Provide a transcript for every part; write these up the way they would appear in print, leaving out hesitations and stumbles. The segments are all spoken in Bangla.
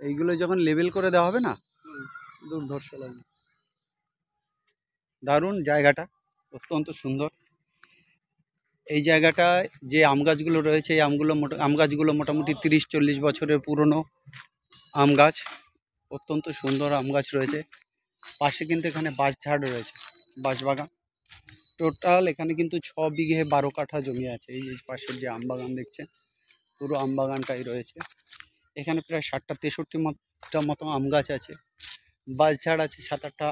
এইগুলো যখন লেবেল করে দেওয়া হবে না, দুর্ধর্ষ লাগবে। দারুণ জায়গাটা, অত্যন্ত সুন্দর। এই জায়গাটায় যে আম গাছগুলো রয়েছে, এই আম গাছগুলো মোটামুটি 30-40 বছরের পুরনো আম গাছ। অত্যন্ত সুন্দর আম গাছ রয়েছে। পাশে কিন্তু এখানে বাঁশঝাড় রয়েছে, বাঁশবাগান। টোটাল এখানে কিন্তু 6 বিঘে 12 কাঠা জমি আছে। এই যে পাশের যে আম বাগান দেখছেন, পুরো আম বাগানটাই রয়েছে। এখানে প্রায় 60-63টা মতো আম গাছ আছে। বাঁশঝাড় আছে 7-8টা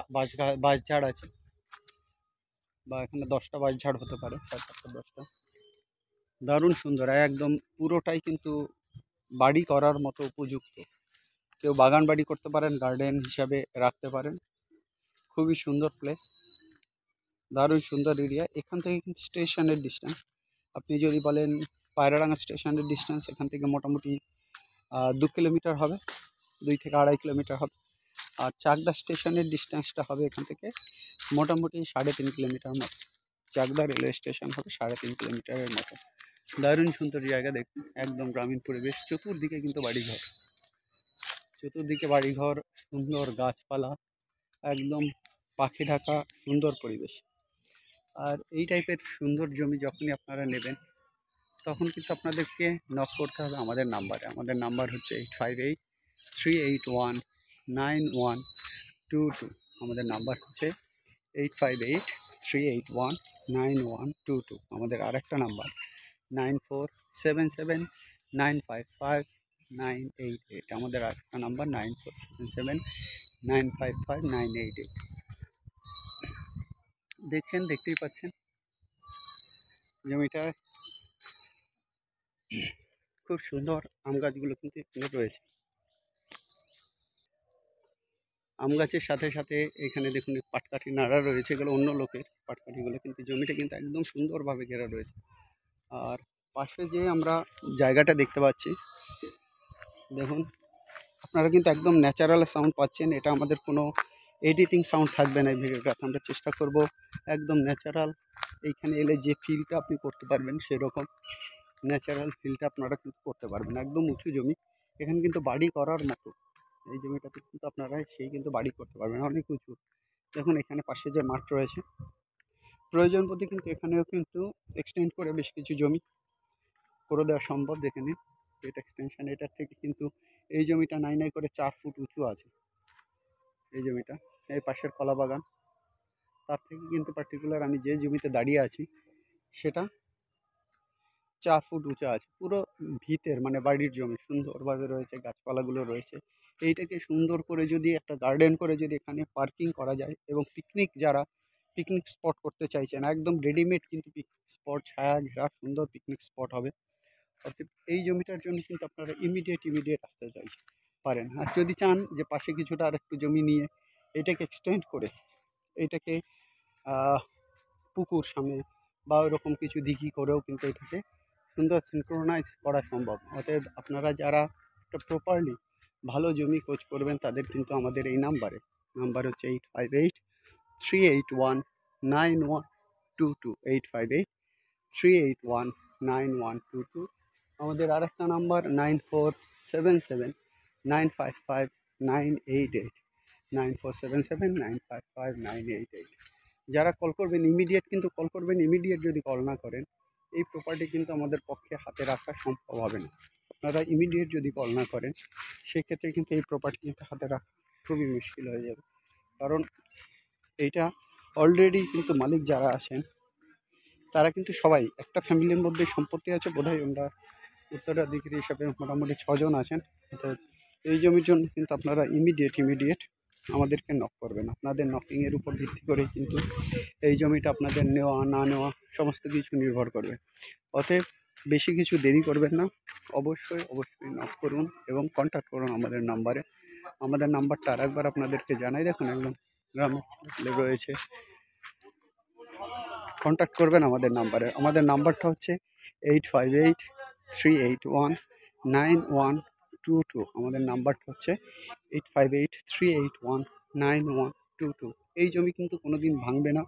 বাঁশঝাড় আছে, বা এখানে 10টা বাঁশঝাড় হতে পারে, 7-8-10টা। দারুণ সুন্দর, একদম পুরোটাই কিন্তু বাড়ি করার মতো উপযুক্ত। কেউ বাগান বাড়ি করতে পারেন, গার্ডেন হিসাবে রাখতে পারেন। খুবই সুন্দর প্লেস, দারুণ সুন্দর এরিয়া। এখান থেকে কিন্তু স্টেশনের ডিস্টেন্স, আপনি যদি বলেন পায়রাডাঙ্গা স্টেশনের ডিস্টেন্স এখান থেকে মোটামুটি 2 কিলোমিটার হবে, 2 থেকে 2.5 কিলোমিটার হবে। আর চাকদা স্টেশনের ডিস্টেন্সটা হবে এখান থেকে মোটামুটি 3.5 কিলোমিটার মতো। চাকদা রেলওয়ে স্টেশন হবে 3.5 কিলোমিটারের মতো। দারুণ সুন্দর জায়গা দেখুন, একদম গ্রামীণ পরিবেশ। চতুর্দিকে কিন্তু বাড়িঘর, চতুর্দিকে বাড়িঘর, সুন্দর গাছপালা, একদম পাখি ঢাকা সুন্দর পরিবেশ। আর এই টাইপের সুন্দর জমি যখনই আপনারা নেবেন, তখন কিন্তু আপনাদেরকে নক করতে হবে আমাদের নাম্বারে। আমাদের নাম্বার হচ্ছে 8583819122। আমাদের নাম্বার হচ্ছে 8583819122। আমাদের আরেকটা নাম্বার 9477955988। আমাদের আরেকটা নাম্বার 9477955988। দেখতেই পাচ্ছেন জমিটা খুব সুন্দর। আম গাছগুলো কিন্তু এখানে রয়েছে। আম গাছের সাথে সাথে এখানে দেখুন পাটকাঠি নাড়া রয়েছে, এগুলো অন্য লোকের পাটকাঠিগুলো, কিন্তু জমিটা কিন্তু একদম সুন্দরভাবে ঘেরা রয়েছে। আর পাশে যে আমরা জায়গাটা দেখতে পাচ্ছি, দেখুন আপনারা কিন্তু একদম ন্যাচারাল সাউন্ড পাচ্ছেন। এটা আমাদের কোনো এডিটিং সাউন্ড থাকবে না এই ভিডিওটাতে। আমরা চেষ্টা করব একদম ন্যাচারাল, এইখানে এলে যে ফিলটা আপনি করতে পারবেন সেরকম ন্যাচারাল ফিলটা আপনারা কিন্তু করতে পারবেন। একদম উঁচু জমি, এখানে কিন্তু বাড়ি করার মতো। এই জমিটাতে কিন্তু আপনারা কিন্তু বাড়ি করতে পারবেন, অনেক উঁচু। দেখুন এখানে পাশে যে মাঠ রয়েছে, প্রয়োজন পড়লে কিন্তু এখানেও কিন্তু এক্সটেন্ড করে বেশ কিছু জমি করে দেওয়া সম্ভব। দেখে নিন এটা এক্সটেনশন, এটার থেকে কিন্তু এই জমিটা নাই করে 4 ফুট উঁচু আছে। এই জমিটা, এই পাশের কলা বাগান, তার থেকে কিন্তু পার্টিকুলার আমি যে জমিতে দাঁড়িয়ে আছি সেটা 4 ফুট উঁচা আছে। পুরো ভিতের মানে বাড়ির জমি, সুন্দরভাবে রয়েছে, গাছপালাগুলো রয়েছে। এইটাকে সুন্দর করে যদি একটা গার্ডেন করে যদি এখানে পার্কিং করা যায়, এবং যারা পিকনিক স্পট করতে চাইছেন, একদম রেডিমেড কিন্তু পিকনিক স্পট, ছায়া ঘেরা সুন্দর পিকনিক স্পট হবে। অর্থাৎ এই জমিটার জন্য কিন্তু আপনারা ইমিডিয়েট আসতে পারেন। আর যদি চান যে পাশে কিছুটা আর একটু জমি নিয়ে এটাকে এক্সটেন্ড করে এটাকে পুকুর সামনে বা ওরকম কিছু দিঘি করেও কিন্তু এটাকে সুন্দর সিনক্রোনাইজ করা সম্ভব। অতএব আপনারা যারা একটা প্রপারলি ভালো জমি খোঁজ করবেন, তাদের কিন্তু আমাদের এই নাম্বার হচ্ছে 8583819122। 8583819122। আমাদের আরেকটা নাম্বার 9477955988। 9477955988। যারা কল করবেন ইমিডিয়েট যদি কল না করেন, এই প্রপার্টি কিন্তু আমাদের পক্ষে হাতে রাখা সম্ভব হবে না। আপনারা ইমিডিয়েট যদি কল না করেন, সেক্ষেত্রে কিন্তু এই প্রপার্টি কিন্তু হাতে রাখা খুবই মুশকিল হয়ে যাবে। কারণ এইটা অলরেডি কিন্তু মালিক যারা আছেন তারা কিন্তু সবাই একটা ফ্যামিলির মধ্যে সম্পত্তি আছে। বোধহয় আমরা উত্তরাধিকারী হিসাবে মোটামুটি 6 জন আছেন। তো এই জমির জন্য কিন্তু আপনারা ইমিডিয়েট আমাদেরকে নক করবেন। আপনাদের নকিংয়ের উপর ভিত্তি করে কিন্তু এই জমিটা আপনাদের নেওয়া না নেওয়া সমস্ত কিছু নির্ভর করবে। অতএব বেশি কিছু দেরি করবেন না, অবশ্যই নক করুন এবং কন্ট্যাক্ট করুন আমাদের নাম্বারে। আমাদের নাম্বারটা আরেকবার আপনাদেরকে জানাই, দেখুন একদম গ্রামের ছেলে রয়েছে, কন্ট্যাক্ট করবেন আমাদের নাম্বারে। আমাদের নাম্বারটা হচ্ছে 8583819122। আমাদের নাম্বারটা হচ্ছে 8583819122। এই জমি কিন্তু কোনো দিন ভাঙবে না,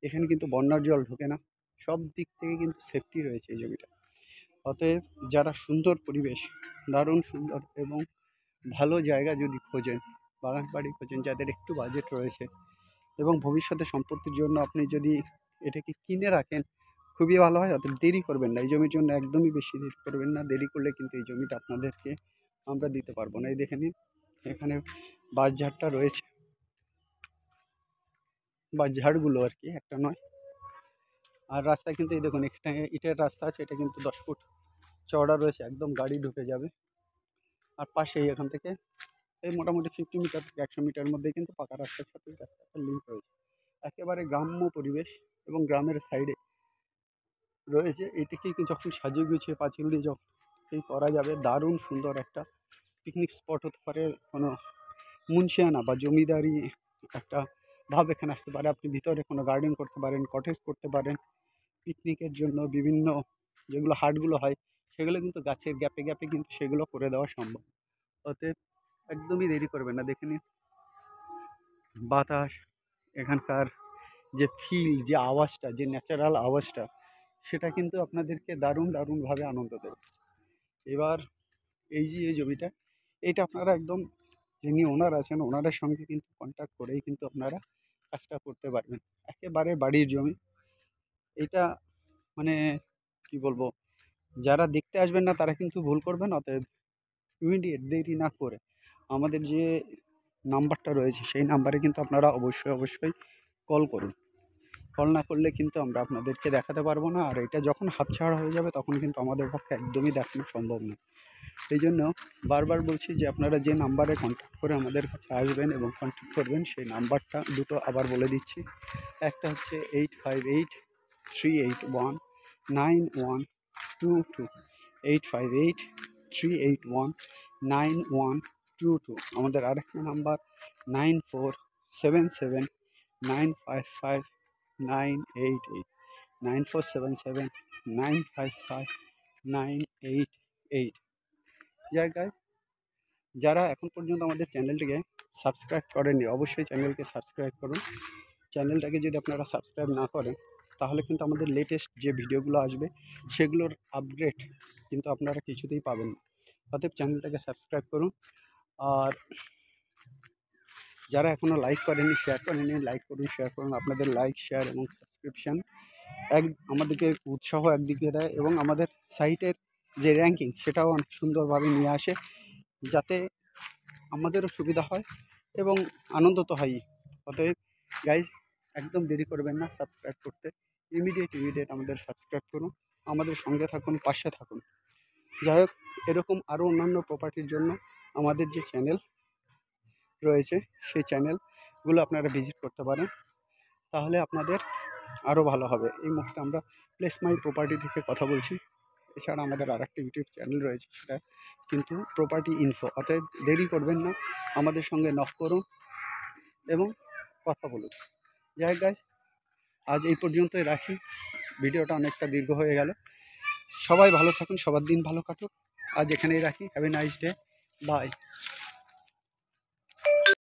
এখানে কিন্তু বন্যার জল ঢোকে না, সব দিক থেকে কিন্তু সেফটি রয়েছে এই জমিটা। অতএব যারা সুন্দর পরিবেশ, দারুণ সুন্দর এবং ভালো জায়গা যদি খোঁজেন, বাগান বাড়ি খোঁজেন, যাদের একটু বাজেট রয়েছে এবং ভবিষ্যতে সম্পত্তির জন্য আপনি যদি এটাকে কিনে রাখেন, খুবই ভালো হয়। অতএব দেরি করবেন না, এই জমির জন্য একদমই বেশি দেরি করবেন না। দেরি করলে কিন্তু এই জমিটা আপনাদেরকে আমরা দিতে পারবো না। এই দেখে নিন, এখানে বাঁশঝাড়টা রয়েছে, বাঁশঝাড়গুলো আর কি, একটা নয়। আর রাস্তা কিন্তু এই দেখুন, এখানে ইটের রাস্তা আছে, এটা কিন্তু 10 ফুট চওড়া রয়েছে, একদম গাড়ি ঢুকে যাবে। আর পাশেই এখান থেকে এই মোটামুটি 50 মিটার থেকে 100 মিটার মধ্যে কিন্তু পাকা রাস্তার সাথে রাস্তাটা লিঙ্ক রয়েছে। একেবারে গ্রাম্য পরিবেশ এবং গ্রামের সাইডে রয়েছে। এটিকে যখন সাজিয়ে গুছিয়ে পাঁচিল দিয়ে যখন এই করা যাবে, দারুণ সুন্দর একটা পিকনিক স্পট হতে পারে। কোনো মুন্সিয়ানা বা জমিদারি একটা ভাব এখানে আসতে পারে। আপনি ভিতরে কোনো গার্ডেন করতে পারেন, কটেজ করতে পারেন। পিকনিকের জন্য বিভিন্ন যেগুলো হাটগুলো হয়, সেগুলো কিন্তু গাছের গ্যাপে গ্যাপে কিন্তু সেগুলো করে দেওয়া সম্ভব। অতএব একদমই দেরি করবেন না। দেখে নিন বাতাস, এখানকার যে ফিল, যে আওয়াজটা, যে ন্যাচারাল আওয়াজটা, সেটা কিন্তু আপনাদেরকে দারুণ দারুণভাবে আনন্দ দেবে। এবার এই যে এই জমিটা, এটা আপনারা একদম যিনি ওনার আছেন ওনাদের সঙ্গে কিন্তু কন্ট্যাক্ট করেই কিন্তু আপনারা কাজটা করতে পারবেন। একেবারে বাড়ির জমি এটা, মানে কি বলবো, যারা দেখতে আসবেন না তারা কিন্তু ভুল করবেন। অতএব ইমিডিয়েট দেরি না করে আমাদের যে নাম্বারটা রয়েছে সেই নাম্বারে কিন্তু আপনারা অবশ্যই অবশ্যই কল করুন। কল না করলে কিন্তু আমরা আপনাদেরকে দেখাতে পারবো না। আর এটা যখন হাতছাড়া হয়ে যাবে তখন কিন্তু আমাদের পক্ষে একদমই দেখানো সম্ভব নয়। এই জন্য বারবার বলছি যে আপনারা যে নাম্বারে কন্ট্যাক্ট করে আমাদের কাছে আসবেন এবং কন্ট্যাক্ট করবেন, সেই নাম্বারটা দুটো আবার বলে দিচ্ছি। একটা হচ্ছে 858-381-9122, 858-381-9122। আমাদের আরেকটা নাম্বার 9477955988, 9477955988। জায়গায় যারা এখন পর্যন্ত আমাদের চ্যানেলটিকে সাবস্ক্রাইব করেননি, অবশ্যই চ্যানেলকে সাবস্ক্রাইব করুন। চ্যানেলটাকে যদি আপনারা সাবস্ক্রাইব না করেন, তাহলে কিন্তু আমাদের লেটেস্ট যে ভিডিওগুলো আসবে সেগুলোর আপডেট কিন্তু আপনারা কিছুতেই পাবেন না। অতএব চ্যানেলটাকে সাবস্ক্রাইব করুন। আর যারা এখনও লাইক করেননি, শেয়ার করেননি, লাইক করুন, শেয়ার করুন। আপনাদের লাইক, শেয়ার এবং সাবস্ক্রিপশান আমাদেরকে উৎসাহ একদিকে দেয় এবং আমাদের সাইটের যে র্যাঙ্কিং সেটাও অনেক সুন্দরভাবে নিয়ে আসে, যাতে আমাদেরও সুবিধা হয় এবং আনন্দ তো হয়ই। অতএব গাইজ, একদম দেরি করবেন না সাবস্ক্রাইব করতে। ইমিডিয়েট আমাদের সাবস্ক্রাইব করুন, আমাদের সঙ্গে থাকুন, পাশে থাকুন। যাই হোক, এরকম আরও অন্যান্য প্রপার্টির জন্য আমাদের যে চ্যানেল রয়েছে সেই চ্যানেলগুলো আপনারা ভিজিট করতে পারেন, তাহলে আপনাদের আরও ভালো হবে। এই মুহূর্তে আমরা প্লেস মাই প্রপার্টি থেকে কথা বলছি। এছাড়া আমাদের আরেকটা ইউটিউব চ্যানেল রয়েছে, সেটা কিন্তু প্রপার্টি ইনফো। অতএব দেরি করবেন না, আমাদের সঙ্গে নক করুন এবং কথা বলুন। যাই হোক গাইস, আজ এই পর্যন্তই রাখি। ভিডিওটা অনেকটা দীর্ঘ হয়ে গেল। সবাই ভালো থাকুন, সবার দিন ভালো কাটুক। আজ এখানেই রাখি। Have a nice day, by.